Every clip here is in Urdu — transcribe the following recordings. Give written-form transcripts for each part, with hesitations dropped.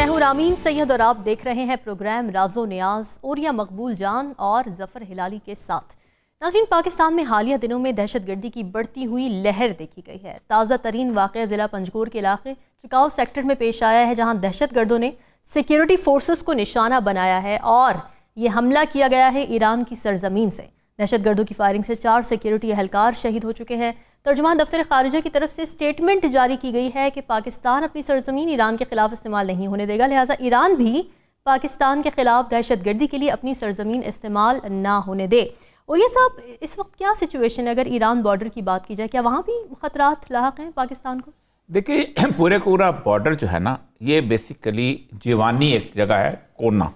میں ہوں رامین سید اور آپ دیکھ رہے ہیں پروگرام راز و نیاز اوریا مقبول جان اور ظفر ہلالی کے ساتھ۔ ناظرین، پاکستان میں حالیہ دنوں میں دہشت گردی کی بڑھتی ہوئی لہر دیکھی گئی ہے۔ تازہ ترین واقعہ ضلع پنجگور کے علاقے چکاؤ سیکٹر میں پیش آیا ہے، جہاں دہشت گردوں نے سیکیورٹی فورسز کو نشانہ بنایا ہے اور یہ حملہ کیا گیا ہے ایران کی سرزمین سے۔ دہشت گردوں کی فائرنگ سے 4 سیکیورٹی اہلکار شہید ہو چکے ہیں۔ ترجمان دفتر خارجہ کی طرف سے سٹیٹمنٹ جاری کی گئی ہے کہ پاکستان اپنی سرزمین ایران کے خلاف استعمال نہیں ہونے دے گا، لہٰذا ایران بھی پاکستان کے خلاف دہشت گردی کے لیے اپنی سرزمین استعمال نہ ہونے دے۔ اور یہ صاحب، اس وقت کیا سچویشن ہے اگر ایران بارڈر کی بات کی جائے؟ کیا وہاں بھی خطرات لاحق ہیں پاکستان کو؟ دیکھیے، پورا بارڈر جو ہے نا، یہ بیسیکلی جیوانی ایک جگہ ہے، کونا،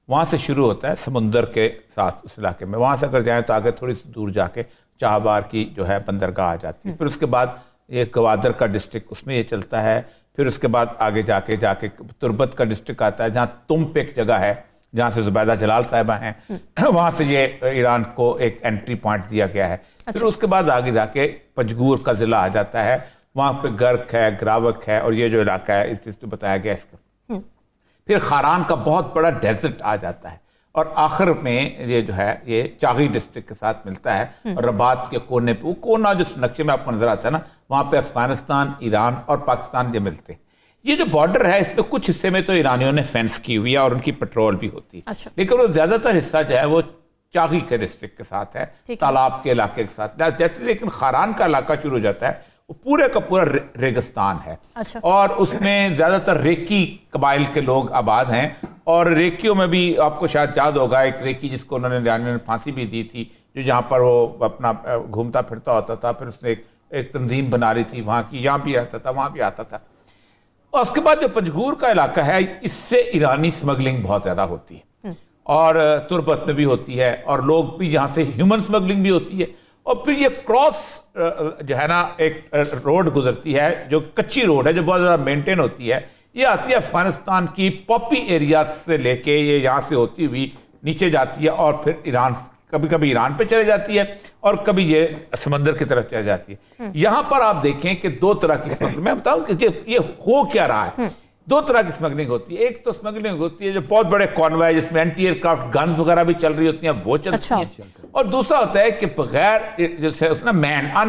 وہاں سے شروع ہوتا ہے سمندر کے ساتھ اس علاقے میں۔ وہاں سے اگر جائیں تو آگے تھوڑی سی دور جا کے چابہار کی جو ہے بندرگاہ آ جاتی ہے، پھر اس کے بعد یہ گوادر کا ڈسٹرکٹ، اس میں یہ چلتا ہے، پھر اس کے بعد آگے جا کے تربت کا ڈسٹرکٹ آتا ہے، جہاں تمپ ایک جگہ ہے جہاں سے زبیدہ جلال صاحبہ ہیں، وہاں سے یہ ایران کو ایک انٹری پوائنٹ دیا گیا ہے۔ پھر اس کے بعد آگے جا کے پنجگور کا ضلع آ جاتا ہے، وہاں پہ گرک ہے، گراوک ہے، اور یہ جو علاقہ ہے اس سے بتایا گیا اس کا۔ پھر خاران کا بہت بڑا ڈیزرٹ آ جاتا ہے، اور آخر میں یہ جو ہے یہ چاغی ڈسٹرکٹ کے ساتھ ملتا ہے، اور رباط کے کونے پہ، وہ کونا جو نقشے میں آپ کو نظر آتا ہے نا، وہاں پہ افغانستان، ایران اور پاکستان یہ ملتے ہیں۔ یہ جو بارڈر ہے، اس میں کچھ حصے میں تو ایرانیوں نے فینس کی ہوئی ہے اور ان کی پٹرول بھی ہوتی ہے، لیکن وہ زیادہ تر حصہ جو ہے وہ چاغی کے ڈسٹرکٹ کے ساتھ ہے، تالاب کے علاقے کے ساتھ جیسے۔ لیکن خاران کا علاقہ شروع ہو جاتا ہے، وہ پورے کا پورا ریگستان ہے، اور اس میں زیادہ تر ریکی قبائل کے لوگ آباد ہیں، اور ریکیوں میں بھی آپ کو شاید یاد ہوگا ایک ریکی جس کو انہوں نے ایرانیوں نے پھانسی بھی دی تھی، جو جہاں پر وہ اپنا گھومتا پھرتا ہوتا تھا، پھر اس نے ایک تنظیم بنا رہی تھی وہاں کی، یہاں بھی آتا تھا وہاں بھی آتا تھا۔ اور اس کے بعد جو پنجگور کا علاقہ ہے، اس سے ایرانی سمگلنگ بہت زیادہ ہوتی ہے، اور تربت میں بھی ہوتی ہے، اور لوگ بھی یہاں سے ہیومن سمگلنگ بھی ہوتی ہے۔ اور پھر یہ کراس جو ہے نا ایک روڈ گزرتی ہے، جو کچی روڈ ہے، جو بہت زیادہ مینٹین ہوتی ہے، یہ آتی ہے افغانستان کی پاپی ایریا سے لے کے، یہ یہاں سے ہوتی ہوئی نیچے جاتی ہے، اور پھر ایران، کبھی کبھی ایران پہ چلے جاتی ہے، اور کبھی یہ سمندر کی طرف چلے جاتی ہے۔ یہاں پر آپ دیکھیں کہ 2 طرح کی سمگلنگ، میں بتاؤں کہ یہ ہو کیا رہا ہے۔ 2 طرح کی سمگلنگ ہوتی ہے۔ ایک تو سمگلنگ ہوتی ہے جو بہت بڑے کانوائے، جس میں اینٹی ایئر کرافٹ گنز وغیرہ بھی چل رہی ہوتی ہیں، وہ چلتی ہیں، اور دوسرا ہوتا ہے کہ بغیر جیسے اس میں ان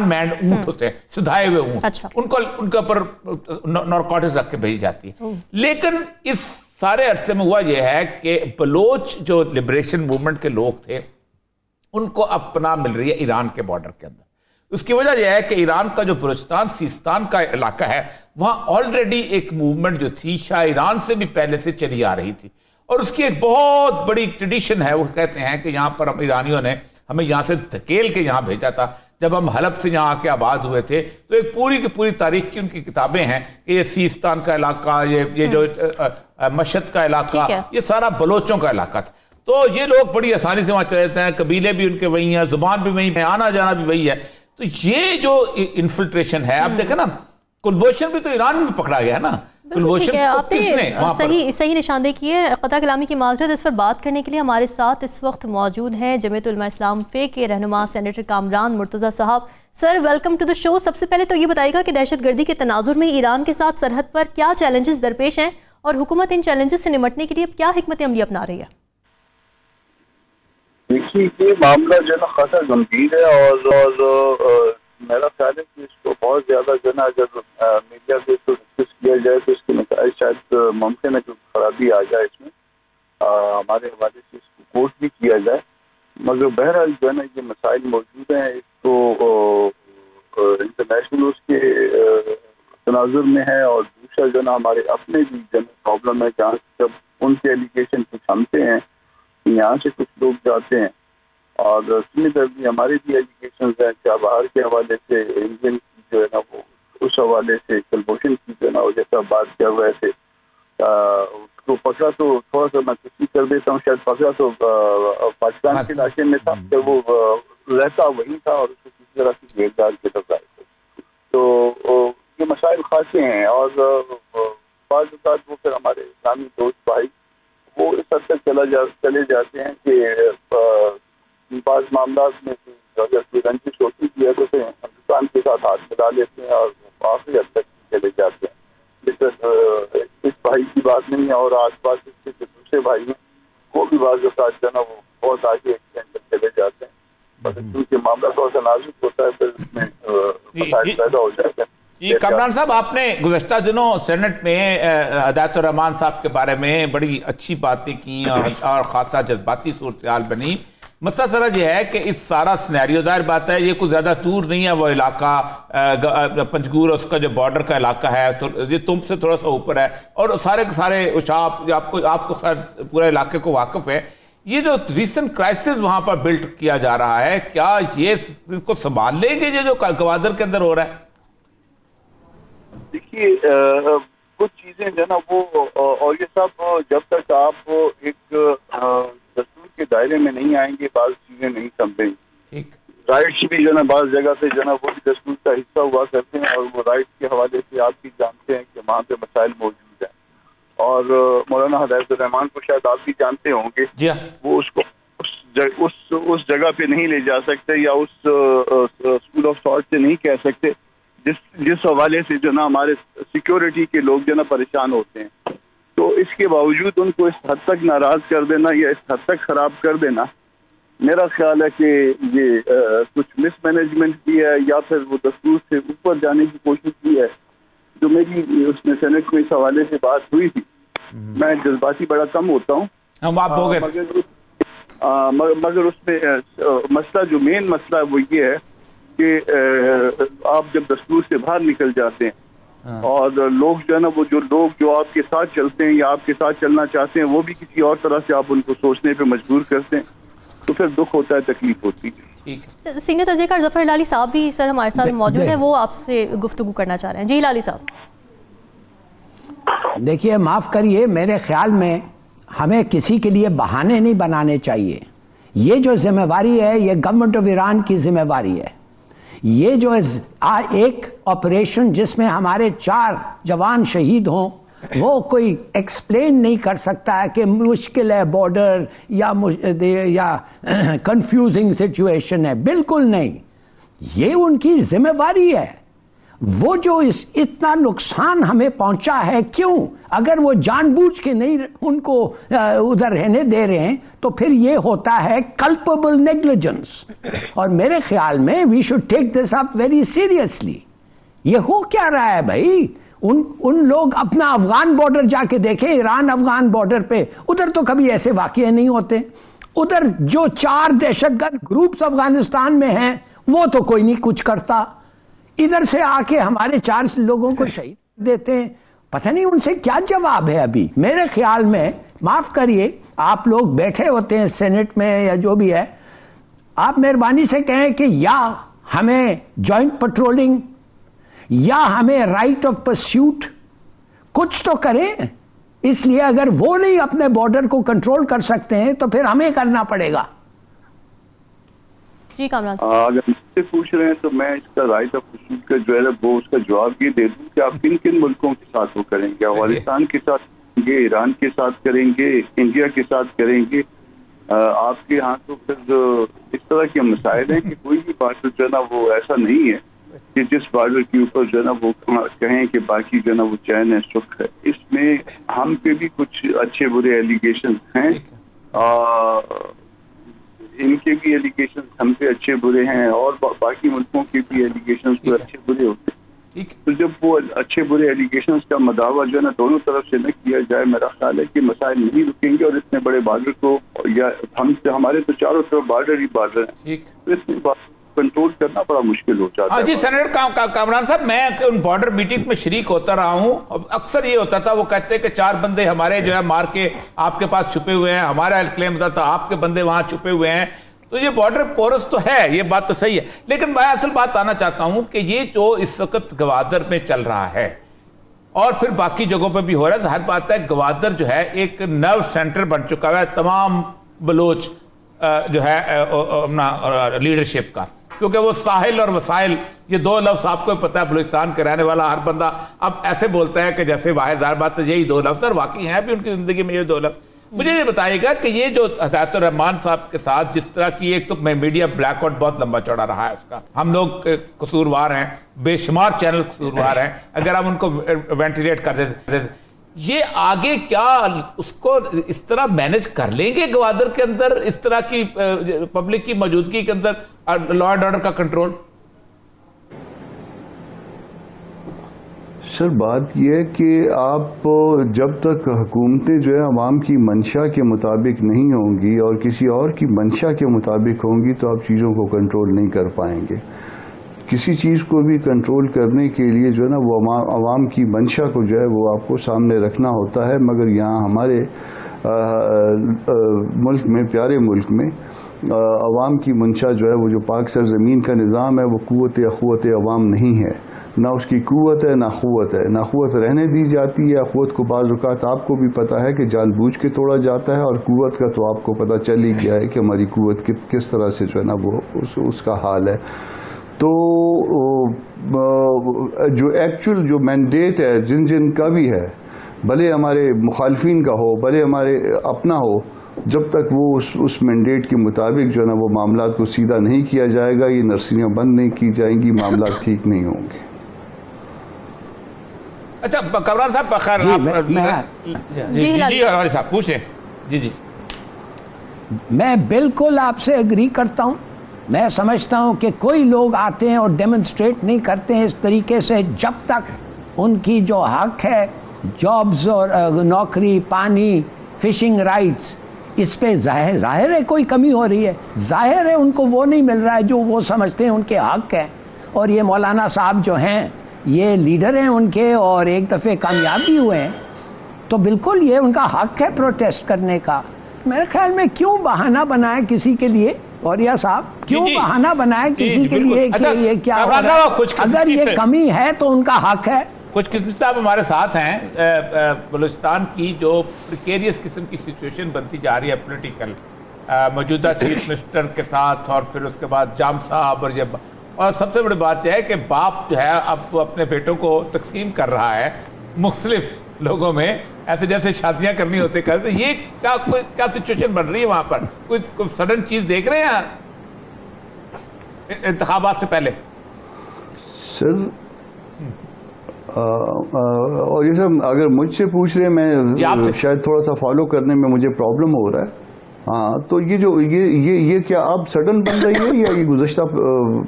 مینڈ اونٹ ہوتے ہیں، سدھائے ہوئے اونٹ، ان کے اوپر نارکوٹکس رکھ کے بھیجی جاتی ہے۔ لیکن اس سارے عرصے میں ہوا یہ ہے کہ بلوچ جو لبریشن موومنٹ کے لوگ تھے، ان کو اب پناہ مل رہی ہے ایران کے بارڈر کے اندر۔ اس کی وجہ یہ ہے کہ ایران کا جو بلوچستان سیستان کا علاقہ ہے، وہاں آلریڈی ایک موومنٹ جو تھی شاہ ایران سے بھی پہلے سے چلی آ رہی تھی، اور اس کی ایک بہت بڑی ٹریڈیشن ہے۔ وہ کہتے ہیں کہ یہاں پر ایرانیوں نے ہمیں یہاں سے دھکیل کے یہاں بھیجا تھا، جب ہم حلب سے یہاں آ کے آباد ہوئے تھے، تو ایک پوری کی پوری تاریخ کی ان کی کتابیں ہیں کہ یہ سیستان کا علاقہ، یہ جو مشہد کا علاقہ، یہ سارا بلوچوں کا علاقہ تھا۔ تو یہ لوگ بڑی آسانی سے وہاں چلے جاتے ہیں، قبیلے بھی ان کے وہی ہیں، زبان بھی وہی ہے، آنا جانا بھی وہی ہے۔ تو یہ جو انفلٹریشن ہے، اب دیکھیں نا، کلبھوشن بھی تو ایران میں پکڑا گیا ہے نا۔ آپ نے صحیح نشاندہی کی ہے۔ قطع کلامی کی معذرت، اس پر بات کرنے کے لیے ہمارے ساتھ اس وقت موجود ہیں جمعیت علماء اسلام فے کے رہنما سینیٹر کامران مرتضیٰ صاحب۔ سر، ویلکم ٹو دی شو۔ سب سے پہلے تو یہ بتائیے گا کہ دہشت گردی کے تناظر میں ایران کے ساتھ سرحد پر کیا چیلنجز درپیش ہیں، اور حکومت ان چیلنجز سے نمٹنے کے لیے کیا حکمت عملی اپنا رہی ہے؟ دیکھیے، یہ معاملہ جو ہے نا خاصا گمبھیر ہے، اور میرا خیال ہے کہ اس کو بہت زیادہ جو ہے نا اگر میڈیا سے ڈسکس کیا جائے تو اس کے نتائج شاید ممکن ہے کہ خرابی آ جائے اس میں، ہمارے حوالے سے اس کو کوٹ بھی کیا جائے، مگر بہرحال جو ہے نا یہ مسائل موجود ہیں۔ ایک تو انٹرنیشنل اس کے تناظر میں ہے، اور دوسرا جو ہے نا ہمارے اپنے بھی جو پرابلم ہے، جہاں جب ان کے ایلیگیشن کچھ ہمتے ہیں، یہاں سے کچھ لوگ جاتے ہیں، اور سملرلی ہمارے بھی ایجوکیشنز ہیں چابہار کے حوالے سے، انڈین کی جو ہے نا وہ اس حوالے سے، کلبھوشن کی جو ہے نا وہ جیسا بات کر رہے تھے، اس کو پکڑا تو تھوڑا سا میں تصدیق کر دیتا ہوں، شاید پکڑا تو پاکستان کے علاقے میں تھا، کہ وہ رہتا وہی تھا، اور اس کو کسی طرح سے گرفتار کیا تھا۔ تو یہ مسائل خاصے ہیں، اور بعض اوقات وہ پھر ہمارے اسلامی دوست بھائی وہ اس حد تک چلے جاتے ہیں کہ بعض معاملات میں اگر کوئی رنجش ہوتی ہے تو پھر ہندوستان کے ساتھ ہاتھ ملا لیتے ہیں، اور آخری حد تک چلے جاتے ہیں۔ لیکن اس بھائی کی بات نہیں ہے، اور اور آس پاس اس کے جو دوسرے بھائی ہیں وہ بھی بعض اوقات جو ہے نا وہ بہت آگے ایکسٹینڈ کر چلے جاتے ہیں، کیونکہ معاملہ تھوڑا سا نازک ہوتا ہے، پھر اس میں مسائل پیدا ہو جاتے ہیں۔ جی کامران صاحب، آپ نے گزشتہ دنوں سینٹ میں ہدایت الرحمان صاحب کے بارے میں بڑی اچھی باتیں کی اور خاصا جذباتی صورتحال بنی۔ مسئلہ ذرا یہ ہے کہ اس سارا سینیریو، ظاہر بات ہے یہ کوئی زیادہ دور نہیں ہے وہ علاقہ، پنجگور اس کا جو بارڈر کا علاقہ ہے تو یہ تم سے تھوڑا سا اوپر ہے، اور سارے کے سارے آپ کو پورے علاقے کو واقف ہے۔ یہ جو ریسنٹ کرائسس وہاں پر بلڈ کیا جا رہا ہے، کیا یہ اس کو سنبھال لیں گے یہ جو گوادر کے اندر ہو رہا ہے؟ دیکھیے کچھ چیزیں جو ہے نا وہ، اور یہ سب جب تک آپ ایک دستور کے دائرے میں نہیں آئیں گے بعض چیزیں نہیں سمجھیں گے۔ رائٹس بھی جو ہے نا بعض جگہ پہ جو ہے نا وہ بھی دستور کا حصہ ہوا کرتے ہیں، اور وہ رائٹس کے حوالے سے آپ بھی جانتے ہیں کہ وہاں پہ مسائل موجود ہیں، اور مولانا ہدایت الرحمان کو شاید آپ بھی جانتے ہوں گے، وہ اس کو اس جگہ پہ نہیں لے جا سکتے یا اس اسکول آف تھاٹ سے نہیں کہہ سکتے جس حوالے سے جو نا ہمارے سیکیورٹی کے لوگ جو نا پریشان ہوتے ہیں۔ تو اس کے باوجود ان کو اس حد تک ناراض کر دینا یا اس حد تک خراب کر دینا، میرا خیال ہے کہ یہ کچھ مس مینجمنٹ کی ہے، یا پھر وہ دستور سے اوپر جانے کی کوشش کی ہے۔ جو میری اس میں سینٹ میں اس حوالے سے بات ہوئی تھی، میں جذباتی بڑا کم ہوتا ہوں، مگر اس میں مسئلہ جو مین مسئلہ ہے وہ یہ ہے کہ آپ جب دستور سے باہر نکل جاتے ہیں اور لوگ جو ہے نا وہ جو آپ کے ساتھ چلتے ہیں یا آپ کے ساتھ چلنا چاہتے ہیں وہ بھی کسی اور طرح سے آپ ان کو سوچنے پہ مجبور کرتے ہیں، تو پھر دکھ ہوتا ہے، تکلیف ہوتی ہے۔ سینئر تجزیہ کار ظفر ہلالی صاحب بھی سر ہمارے ساتھ موجود ہیں، وہ آپ سے گفتگو کرنا چاہ رہے ہیں۔ جی ہلالی صاحب۔ دیکھیے معاف کریے، میرے خیال میں ہمیں کسی کے لیے بہانے نہیں بنانے چاہیے۔ یہ جو ذمہ داری ہے یہ گورنمنٹ آف ایران کی ذمہ داری ہے۔ یہ جو ایک آپریشن جس میں ہمارے 4 جوان شہید ہوں، وہ کوئی ایکسپلین نہیں کر سکتا ہے کہ مشکل ہے بارڈر یا کنفیوزنگ سچویشن ہے، بالکل نہیں۔ یہ ان کی ذمہ داری ہے۔ وہ جو اتنا نقصان ہمیں پہنچا ہے، کیوں؟ اگر وہ جان بوجھ کے نہیں ان کو ادھر رہنے دے رہے ہیں تو پھر یہ ہوتا ہے کلپیبل نیگلیجنس، اور میرے خیال میں we should take this up very seriously. یہ ہو کیا رہا ہے بھائی؟ ان لوگ اپنا افغان بارڈر جا کے دیکھیں، ایران افغان بارڈر پہ ادھر تو کبھی ایسے واقعے نہیں ہوتے۔ ادھر جو 4 دہشت گرد گروپس افغانستان میں ہیں وہ تو کوئی نہیں کچھ کرتا، ادھر سے آ کے ہمارے 4 لوگوں کو شہید دیتے ہیں۔ پتہ نہیں ان سے کیا جواب ہے ابھی۔ میرے خیال میں، معاف کریے، آپ لوگ بیٹھے ہوتے ہیں سینٹ میں یا جو بھی ہے، آپ مہربانی سے کہیں کہ یا ہمیں جوائنٹ پٹرولنگ یا ہمیں رائٹ آف پرسیوٹ کچھ تو کریں، اس لیے اگر وہ نہیں اپنے بارڈر کو کنٹرول کر سکتے ہیں تو پھر ہمیں کرنا پڑے گا۔ جی کامران اگر مجھ سے پوچھ رہے ہیں تو میں اس کا رائٹ آف پرسوٹ کا جو ہے وہ اس کا جواب یہ دے دوں کہ آپ کن کن ملکوں کے ساتھ وہ کریں گے۔ افغانستان کے ساتھ کریں گے، ایران کے ساتھ کریں گے، انڈیا کے ساتھ کریں گے۔ آپ کے یہاں تو پھر اس طرح کے مسائل ہیں کہ کوئی بھی بارڈر جو ہے نا وہ ایسا نہیں ہے کہ جس بارڈر کے اوپر جو ہے نا وہ کہیں کہ باقی جو ہے نا وہ چین ہے، سکھ ہے۔ اس میں ہم پہ بھی کچھ اچھے برے ایلیگیشن ہیں، ان کے بھی ایلیگیشن ہم پہ اچھے برے ہیں، اور باقی ملکوں کے بھی ایلیگیشن اچھے برے ہوتے ہیں۔ تو جب وہ اچھے برے ایلیگیشنز کا مداوع جو ہے نا دونوں طرف سے نہ کیا جائے، میرا خیال ہے کہ مسائل نہیں رکیں گے، اور اتنے بڑے بارڈر کو، یا ہمارے تو چاروں طرف بارڈر ہی بارڈر ہیں، تو اتنے کنٹرول کرنا بڑا مشکل ہو جاتا ہے۔ جی سینیٹر کامران صاحب، میں ان بارڈر میٹنگ میں شریک ہوتا رہا ہوں، اکثر یہ ہوتا تھا، وہ کہتے کہ 4 بندے ہمارے جو ہے مار کے آپ کے پاس چھپے ہوئے ہیں، ہمارا کلیم ہوتا تھا آپ کے بندے وہاں چھپے ہوئے ہیں۔ تو یہ بارڈر پورس تو ہے، یہ بات تو صحیح ہے، لیکن میں اصل بات آنا چاہتا ہوں کہ یہ جو اس وقت گوادر میں چل رہا ہے اور پھر باقی جگہوں پہ بھی ہو رہا ہے، ظاہر بات ہے گوادر جو ہے ایک نرو سینٹر بن چکا ہے تمام بلوچ جو ہے اپنا لیڈرشپ کا، کیونکہ وہ ساحل اور وسائل، یہ 2 لفظ آپ کو پتہ ہے، بلوچستان کے رہنے والا ہر بندہ اب ایسے بولتا ہے کہ جیسے واحد ظاہر بات ہے یہی 2 لفظ، اور واقعی ہیں بھی ان کی زندگی میں یہ 2 لفظ۔ مجھے یہ بتائیے گا کہ یہ جو ہدایت الرحمان صاحب کے ساتھ جس طرح کی، ایک تو میڈیا بلیک آؤٹ بہت لمبا چوڑا رہا ہے اس کا، ہم لوگ قصوروار ہیں، بے شمار چینل قصوروار ہیں، اگر ہم ان کو وینٹیلیٹ کر دیتے، یہ آگے کیا اس کو اس طرح مینج کر لیں گے گوادر کے اندر اس طرح کی پبلک کی موجودگی کے اندر لا اینڈ آرڈر کا کنٹرول؟ سر بات یہ ہے کہ آپ جب تک حکومتیں جو ہے عوام کی منشا کے مطابق نہیں ہوں گی اور کسی اور کی منشا کے مطابق ہوں گی تو آپ چیزوں کو کنٹرول نہیں کر پائیں گے. کسی چیز کو بھی کنٹرول کرنے کے لیے جو ہے نا وہ عوام کی منشا کو جو ہے وہ آپ کو سامنے رکھنا ہوتا ہے. مگر یہاں ہمارے ملک میں، پیارے ملک میں، عوام کی منشا جو ہے وہ جو پاک سرزمین کا نظام ہے وہ قوت اخوت عوام نہیں ہے. نہ اس کی قوت ہے نہ قوت ہے. نہ قوت رہنے دی جاتی ہے. قوت کو بعض اوقات آپ کو بھی پتہ ہے کہ جان بوجھ کے توڑا جاتا ہے، اور قوت کا تو آپ کو پتہ چل ہی گیا ہے کہ ہماری قوت کس طرح سے جو ہے نا وہ اس کا حال ہے. تو جو ایکچول جو مینڈیٹ ہے جن کا بھی ہے، بھلے ہمارے مخالفین کا ہو بھلے ہمارے اپنا ہو، جب تک وہ اس مینڈیٹ کے مطابق جو ہے نا وہ معاملات کو سیدھا نہیں کیا جائے گا، یہ نرسریاں بند نہیں کی جائیں گی، معاملات ٹھیک نہیں ہوں گے. اچھا کمران صاحب بخیر جی ہمارے صاحب پوچھیں. جی میں بالکل آپ سے اگری کرتا ہوں. میں سمجھتا ہوں کہ کوئی لوگ آتے ہیں اور ڈیمونسٹریٹ نہیں کرتے ہیں اس طریقے سے جب تک ان کی جو حق ہے جابز اور نوکری، پانی، فشنگ رائٹس، اس پہ ظاہر ہے کوئی کمی ہو رہی ہے. ظاہر ہے ان کو وہ نہیں مل رہا ہے جو وہ سمجھتے ہیں ان کے حق ہے. اور یہ مولانا صاحب جو ہیں یہ لیڈر ہیں ان کے، اور ایک دفعہ کامیاب بھی ہوئے ہیں، تو بالکل یہ ان کا حق ہے پروٹیسٹ کرنے کا. میرے خیال میں کیوں بہانہ بنائے کسی کے لیے، اور یا صاحب کیوں بہانہ بنائے کسی کے لیے کہ یہ کیا ہو رہا ہے؟ اگر یہ کمی ہے تو ان کا حق ہے. کچھ قسم صاحب ہمارے ساتھ ہیں. بلوچستان کی جو پریکیریس قسم کی سچویشن بنتی جا رہی ہے پولیٹیکل، موجودہ چیف منسٹر کے ساتھ، اور پھر اس کے بعد جام صاحب، اور سب سے بڑی بات یہ ہے کہ باپ جو ہے اب اپنے بیٹوں کو تقسیم کر رہا ہے مختلف لوگوں میں، ایسے جیسے شادیاں کرنی ہوتے کرتے. یہ کیا سچویشن بن رہی ہے وہاں پر؟ کوئی سڈن چیز دیکھ رہے ہیں انتخابات سے پہلے؟ سر اور یہ سب اگر مجھ سے پوچھ رہے ہیں، میں شاید تھوڑا سا فالو کرنے میں مجھے پرابلم ہو رہا ہے. ہاں تو یہ کیا اب سڈن بن رہی ہے یا یہ گزشتہ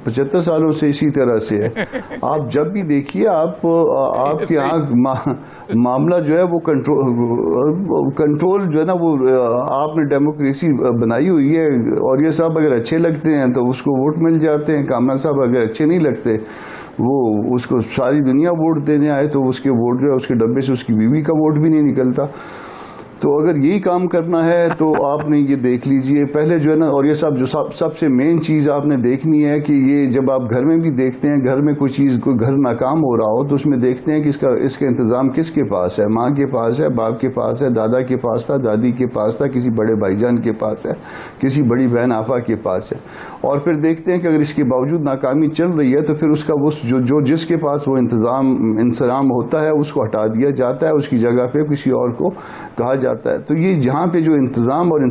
75 سالوں سے اسی طرح سے ہے؟ آپ جب بھی دیکھیے آپ کے یہاں معاملہ جو ہے وہ کنٹرول جو ہے نا وہ آپ نے ڈیموکریسی بنائی ہوئی ہے، اور یہ صاحب اگر اچھے لگتے ہیں تو اس کو ووٹ مل جاتے ہیں. کامران صاحب اگر اچھے نہیں لگتے، وہ اس کو ساری دنیا ووٹ دینے آئے تو اس کے ووٹ جو ہے اس کے ڈبے سے اس کی بیوی کا ووٹ بھی نہیں نکلتا. تو اگر یہی کام کرنا ہے تو آپ نے یہ دیکھ لیجئے پہلے جو ہے نا. اور یہ سب جو سب سے مین چیز آپ نے دیکھنی ہے کہ یہ جب آپ گھر میں بھی دیکھتے ہیں، گھر میں کوئی گھر ناکام ہو رہا ہو تو اس میں دیکھتے ہیں کہ اس کا انتظام کس کے پاس ہے. ماں کے پاس ہے، باپ کے پاس ہے، دادا کے پاس تھا، دادی کے پاس تھا، کسی بڑے بھائی جان کے پاس ہے، کسی بڑی بہن آپا کے پاس ہے. اور پھر دیکھتے ہیں کہ اگر اس کے باوجود ناکامی چل رہی ہے تو پھر اس کا جو جس کے پاس وہ انسرام ہوتا ہے اس کو ہٹا دیا جاتا ہے، اس کی جگہ پہ کسی اور کو کہا جاتا ہے. تو یہ جہاں پہ جو انتظام اور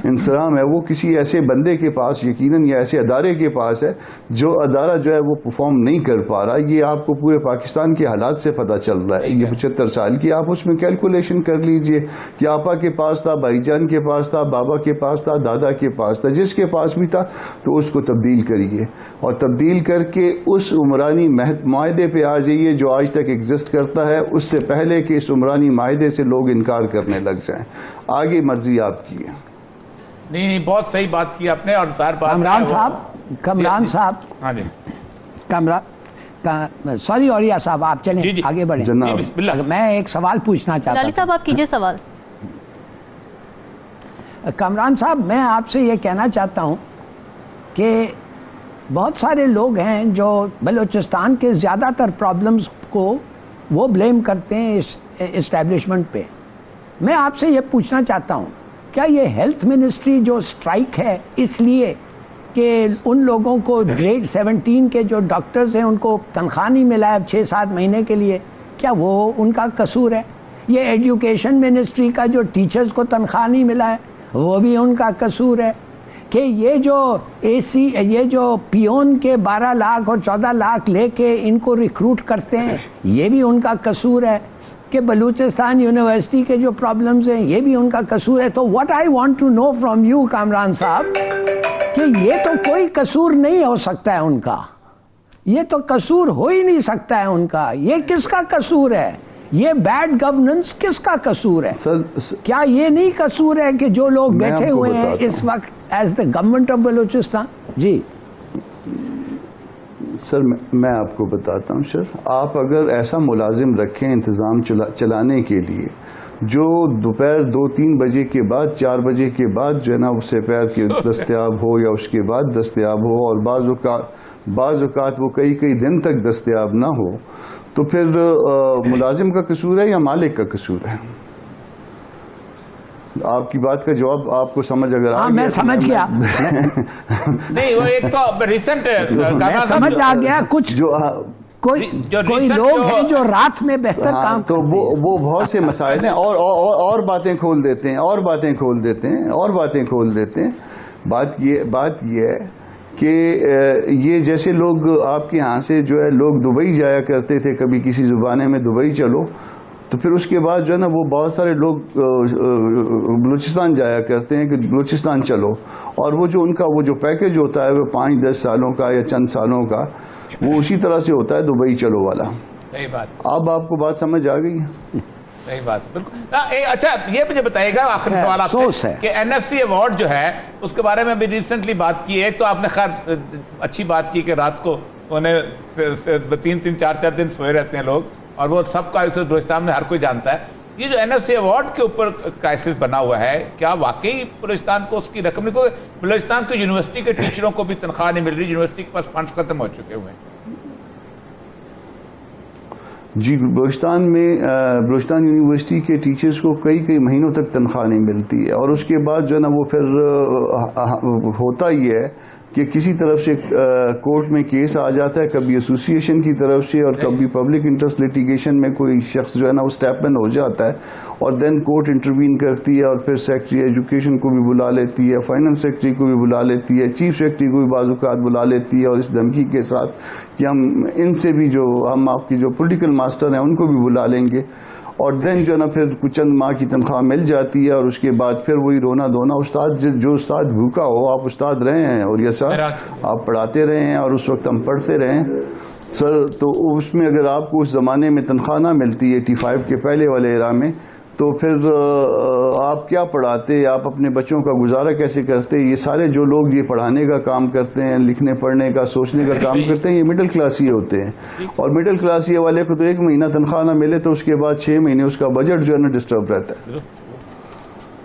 انسرام ہے وہ کسی ایسے بندے کے پاس یقیناً یا ایسے ادارے کے پاس ہے جو ادارہ جو ہے وہ پرفارم نہیں کر پا رہا. یہ آپ کو پورے پاکستان کے حالات سے پتہ چل رہا ہے. یہ 75 سال کی آپ اس میں کیلکولیشن کر لیجئے کہ آپا کے پاس تھا، بھائی جان کے پاس تھا، بابا کے پاس تھا، دادا کے پاس تھا، جس کے پاس بھی تھا تو اس کو تبدیل کریے، اور تبدیل کر کے اس عمرانی معاہدے پہ آ جائیے جو آج تک ایگزسٹ کرتا ہے، اس سے پہلے کہ اس عمرانی معاہدے سے لوگ انکار کرنے لگ جائیں. آگے مرضی آپ کی ہے. نہیں بہت صحیح بات کی آپ نے. اور کامران صاحب ہاں جی سوری اوریا صاحب آپ چلیں آگے بڑھیں. میں ایک سوال پوچھنا چاہتا ہوں. صاحب آپ کیجئے سوال. کامران صاحب میں آپ سے یہ کہنا چاہتا ہوں کہ بہت سارے لوگ ہیں جو بلوچستان کے زیادہ تر پرابلمز کو وہ بلیم کرتے ہیں اسٹیبلشمنٹ پہ. میں آپ سے یہ پوچھنا چاہتا ہوں کیا یہ ہیلتھ منسٹری جو سٹرائک ہے اس لیے کہ ان لوگوں کو گریڈ 17 کے جو ڈاکٹرز ہیں ان کو تنخواہ نہیں ملا ہے 6-7 مہینے کے لیے، کیا وہ ان کا قصور ہے؟ یہ ایجوکیشن منسٹری کا جو ٹیچرز کو تنخواہ نہیں ملا ہے وہ بھی ان کا قصور ہے؟ کہ یہ جو پیون کے 12 لاکھ اور 14 لاکھ لے کے ان کو ریکروٹ کرتے ہیں یہ بھی ان کا قصور ہے؟ کہ بلوچستان یونیورسٹی کے جو پرابلمز ہیں یہ بھی ان کا قصور ہے. تو what I want to know from you Kamran صاحب کہ یہ تو کوئی قصور نہیں ہو سکتا ہے ان کا, یہ تو قصور ہو ہی نہیں سکتا ہے ان کا. یہ کس کا قصور ہے؟ یہ بیڈ گورننس کس کا قصور ہے؟ کیا یہ نہیں قصور ہے کہ جو لوگ بیٹھے ہوئے ہیں اس وقت as the government of Balochistan? جی سر میں آپ کو بتاتا ہوں سر, آپ اگر ایسا ملازم رکھیں انتظام چلانے کے لیے جو دوپہر 2-3 بجے کے بعد 4 بجے کے بعد جو ہے نا اسے پیر کے دستیاب ہو یا اس کے بعد دستیاب ہو, اور بعض اوقات وہ کئی دن تک دستیاب نہ ہو, تو پھر ملازم کا قصور ہے یا مالک کا قصور ہے؟ آپ کی بات کا جواب آپ کو سمجھ اگر آ گیا, میں سمجھ گیا. نہیں وہ ایک تو ریسنٹ سمجھ آ گیا. کچھ کوئی لوگ ہیں جو رات میں بہتر کام تو وہ بہت سے مسائل ہیں اور باتیں کھول دیتے ہیں. بات یہ ہے کہ یہ جیسے لوگ آپ کے یہاں سے جو ہے لوگ دبئی جایا کرتے تھے, کبھی کسی زبانے میں دبئی چلو, تو پھر اس کے بعد جو ہے نا وہ بہت سارے لوگ بلوچستان جایا کرتے ہیں کہ بلوچستان چلو, اور وہ جو ان کا وہ جو پیکج ہوتا ہے وہ 5-10 سالوں کا یا چند سالوں کا, وہ اسی طرح سے ہوتا ہے دبئی چلو والا. صحیح بات. اب آپ کو بات سمجھ آ گئی ہے؟ صحیح بات, بالکل. اچھا یہ مجھے بتائیے گا آخری سوال آپ سے کہ NFC ایوارڈ جو ہے اس کے بارے میں بھی ریسنٹلی بات کی ہے, تو آپ نے خیر اچھی بات کی کہ رات کو سونے 3-4 دن سوئے رہتے ہیں لوگ, اور وہ سب کا بلوچستان میں ہر کوئی جانتا ہے. یہ جو NFC ایوارڈ کے اوپر کرائسس بنا ہوا ہے, کیا واقعی بلوچستان کو اس کی رقم نہیں, کوئی بلوچستان کی یونیورسٹی کے ٹیچروں کو بھی تنخواہ نہیں مل رہی, یونیورسٹی کے پاس فنڈز ختم ہو چکے ہوئے ہیں؟ جی, بلوچستان یونیورسٹی کے ٹیچرز کو کئی مہینوں تک تنخواہ نہیں ملتی ہے, اور اس کے بعد جو ہے نا وہ پھر ہوتا یہ ہے کہ کسی طرف سے کورٹ میں کیس آ جاتا ہے, کبھی ایسوسیشن کی طرف سے اور کبھی پبلک انٹرسٹ لیٹیگیشن میں کوئی شخص جو ہے نا وہ اسٹیپ ان ہو جاتا ہے, اور دین کورٹ انٹروین کرتی ہے, اور پھر سیکرٹری ایجوکیشن کو بھی بلا لیتی ہے, فائنانس سیکرٹری کو بھی بلا لیتی ہے, چیف سیکرٹری کو بھی بعض اوقات بلا لیتی ہے, اور اس دھمکی کے ساتھ کہ ہم ان سے بھی جو ہم آپ کی جو پولیٹیکل ماسٹر ہیں ان کو بھی بلا لیں گے, اور دین جو ہے نا پھر کچھ چند ماہ کی تنخواہ مل جاتی ہے, اور اس کے بعد پھر وہی رونا دھونا. استاد جو استاد بھوکا ہو, آپ استاد رہے ہیں اور یہ سر آپ پڑھاتے رہے ہیں, اور اس وقت ہم پڑھتے رہے ہیں سر, تو اس میں اگر آپ کو اس زمانے میں تنخواہ نہ ملتی 85 کے پہلے والے ایرا میں, تو پھر آپ کیا پڑھاتے, آپ اپنے بچوں کا گزارا کیسے کرتے؟ یہ سارے جو لوگ یہ پڑھانے کا کام کرتے ہیں, لکھنے پڑھنے کا سوچنے کا کام کرتے ہیں, یہ مڈل کلاسیے ہوتے ہیں, اور مڈل کلاسیے والے کو تو 1 مہینہ تنخواہ نہ ملے تو اس کے بعد 6 مہینے اس کا بجٹ جو ہے نا ڈسٹرب رہتا ہے.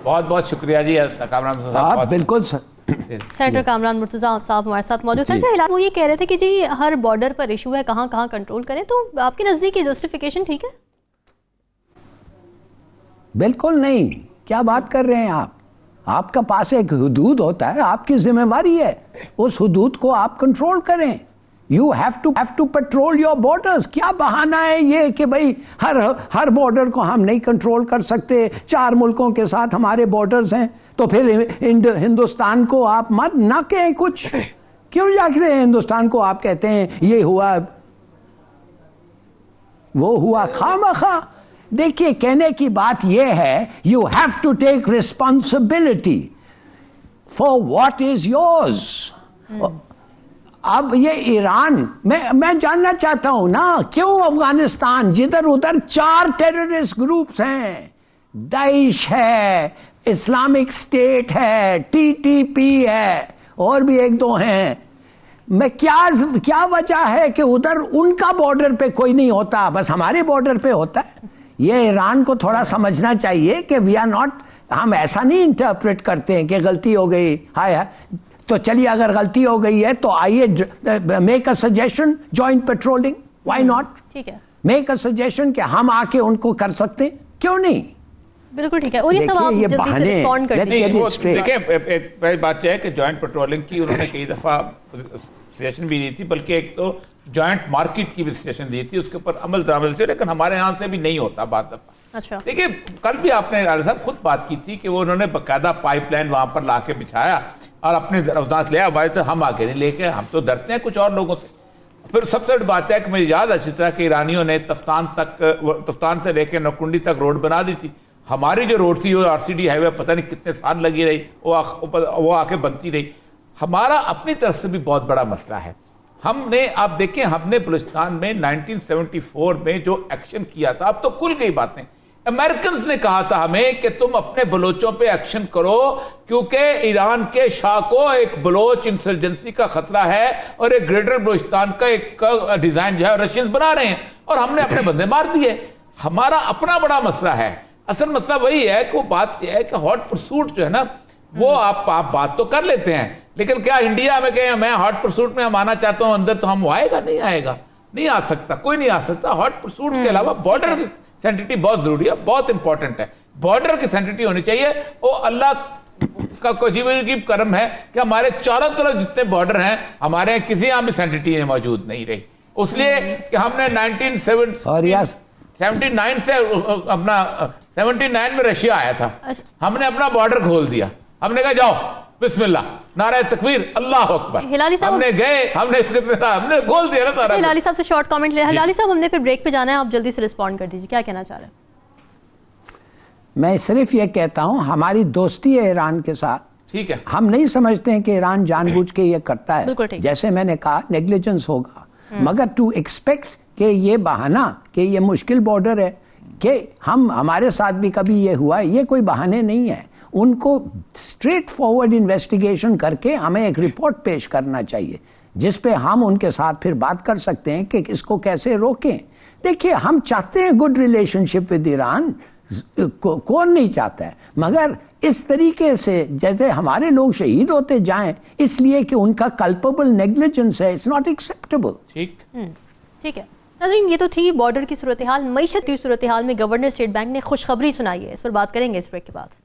بہت بہت شکریہ جی کامران صاحب. بالکل سر. سینیٹر کامران مرتضیٰ صاحب ہمارے ساتھ موجود ہیں. وہ یہ کہہ رہے تھے کہ جی ہر بارڈر پر ایشو ہے, کہاں کہاں کنٹرول کریں, تو آپ کے نزدیک یہ جسٹیفیکیشن ٹھیک ہے؟ بالکل نہیں. کیا بات کر رہے ہیں آپ کا پاس ایک حدود ہوتا ہے, آپ کی ذمہ داری ہے اس حدود کو آپ کنٹرول کریں. You have to patrol your borders. کیا بہانہ ہے یہ کہ بھئی ہر بارڈر کو ہم نہیں کنٹرول کر سکتے, 4 ملکوں کے ساتھ ہمارے بارڈرز ہیں, تو پھر ہندوستان کو آپ مت نہ کہیں کچھ. کیوں جاتے ہیں ہندوستان کو آپ کہتے ہیں یہ ہوا وہ ہوا خواہ. دیکھیے کہنے کی بات یہ ہے, you have to take responsibility for what is yours. اب یہ ایران میں جاننا چاہتا ہوں نا, کیوں افغانستان جدھر ادھر 4 ٹیررسٹ گروپس ہیں, داعش ہے, اسلامک اسٹیٹ ہے, TTP ہے, اور بھی 1-2 ہیں, میں کیا وجہ ہے کہ ادھر ان کا بارڈر پہ کوئی نہیں ہوتا, بس ہمارے بارڈر پہ ہوتا ہے؟ یہ ایران کو تھوڑا سمجھنا چاہیے کہ وی آر ناٹ, ہم ایسا نہیں انٹرپریٹ کرتے ہیں کہ غلطی ہو گئی. تو چلیے اگر غلطی ہو گئی ہے تو آئیے make a suggestion, joint patrolling, why not. ٹھیک ہے, میک اے سجیشن کہ ہم آ کے ان کو کر سکتے ہیں, کیوں نہیں؟ بالکل ٹھیک ہے. اور یہ سب آپ جلدی سے ریسپونڈ کر دیجیے. دیکھیں پہلی بات یہ ہے کہ جوائنٹ پیٹرولنگ کی انہوں نے کئی دفعہ سجیشن بھی دی تھی, بلکہ ایک تو جوائنٹ مارکیٹ کی بھی سجیشن دی تھی, اس کے اوپر عمل درآمد سے, لیکن ہمارے یہاں سے بھی نہیں ہوتا بعض دفعہ. اچھا دیکھیں کل بھی آپ نے عالیہ صاحب خود بات کی تھی کہ وہ انہوں نے باقاعدہ پائپ لائن وہاں پر لا کے بچھایا اور اپنے روزانات لے آئے, ہم آگے نہیں لے کے, ہم تو ڈرتے ہیں کچھ اور لوگوں سے. پھر سب سے بڑی بات ہے کہ مجھے یاد ہے اچھی طرح کہ ایرانیوں نے تفتان سے لے کے نوکنڈی تک روڈ بنا دی تھی. ہماری جو روڈ تھی وہ RCD ہائی وے پتہ نہیں کتنے سال لگی رہی, وہ آ کے بنتی رہی. ہمارا اپنی طرف سے بھی بہت بڑا مسئلہ ہے. ہم نے آپ دیکھیں ہم نے بلوچستان میں 1974 میں جو ایکشن کیا تھا, اب تو کھل گئی باتیں. امریکنز نے کہا تھا ہمیں کہ تم اپنے بلوچوں پہ ایکشن کرو کیونکہ ایران کے شاہ کو ایک بلوچ انسرجنسی کا خطرہ ہے اور ایک گریٹر بلوچستان کا ایک ڈیزائن جو ہے رشینز بنا رہے ہیں, اور ہم نے اپنے بندے مار دیے. ہمارا اپنا بڑا مسئلہ ہے. اصل مسئلہ وہی ہے کہ وہ بات یہ ہے کہ ہاٹ پرسوٹ جو ہے نا وہ آپ بات تو کر لیتے ہیں, لیکن کیا انڈیا میں کہیں میں ہاٹ پرسوٹ میں ہم آنا چاہتا ہوں اندر تو ہم وہ آئے گا؟ نہیں آئے گا, نہیں آ سکتا, کوئی نہیں آ سکتا. ہاٹ پرسوٹ کے علاوہ بارڈر کی سینٹیٹی بہت ضروری ہے, بہت امپورٹنٹ ہے. بارڈر کی سینٹیٹی ہونی چاہیے. وہ اللہ کا کوئی کرم ہے کہ ہمارے چاروں طرف جتنے بارڈر ہیں ہمارے یہاں کسی یہاں بھی سینٹیٹی موجود نہیں رہی, اس لیے کہ ہم نے 1979 سے اپنا 79 میں رشیا آیا تھا, ہم نے اپنا بارڈر کھول دیا. ہم نے کہا جاؤ بسم اللہ, نعرہ تکبیر, اللہ اکبر. ہلالی صاحب ہم نے گئے, ہم نے کھول دیا نا سارا. ہلالی صاحب سے شارٹ کامنٹ لے. ہلالی صاحب ہم نے پھر بریک پہ جانا ہے, آپ جلدی سے رسپونڈ کر دیجیے, کیا کہنا چاہ رہے ہیں؟ میں صرف یہ کہتا ہوں ہماری دوستی ہے ایران کے ساتھ, ٹھیک ہے, ہم نہیں سمجھتے ہیں کہ ایران جان بوجھ کے یہ کرتا ہے. جیسے میں نے کہا نیگلیجنس ہوگا, مگر ٹو ایکسپیکٹ کہ یہ بہانہ کہ یہ مشکل بارڈر ہے کہ ہمارے ساتھ بھی کبھی یہ ہوا ہے, یہ کوئی بہانے نہیں ہے. ان کو اسٹریٹ فارورڈ انویسٹیگیشن کر کے ہمیں ایک رپورٹ پیش کرنا چاہیے جس پہ ہم ان کے ساتھ پھر بات کر سکتے ہیں کہ اس کو کیسے روکیں. دیکھیے ہم چاہتے ہیں good relation ship with Iran, کون نہیں چاہتا ہے, مگر اس طریقے سے جیسے ہمارے لوگ شہید ہوتے جائیں اس لیے کہ ان کا کلپیبل نیگلیجنس ہے, اٹس ناٹ ایکسیپٹیبل. ٹھیک ہے ناظرین, یہ تو تھی بارڈر کی صورتحال. معیشت کی صورتحال میں گورنر اسٹیٹ بینک نے خوشخبری سنائی ہے, اس پر بات کریں گے اس بریک کے بعد.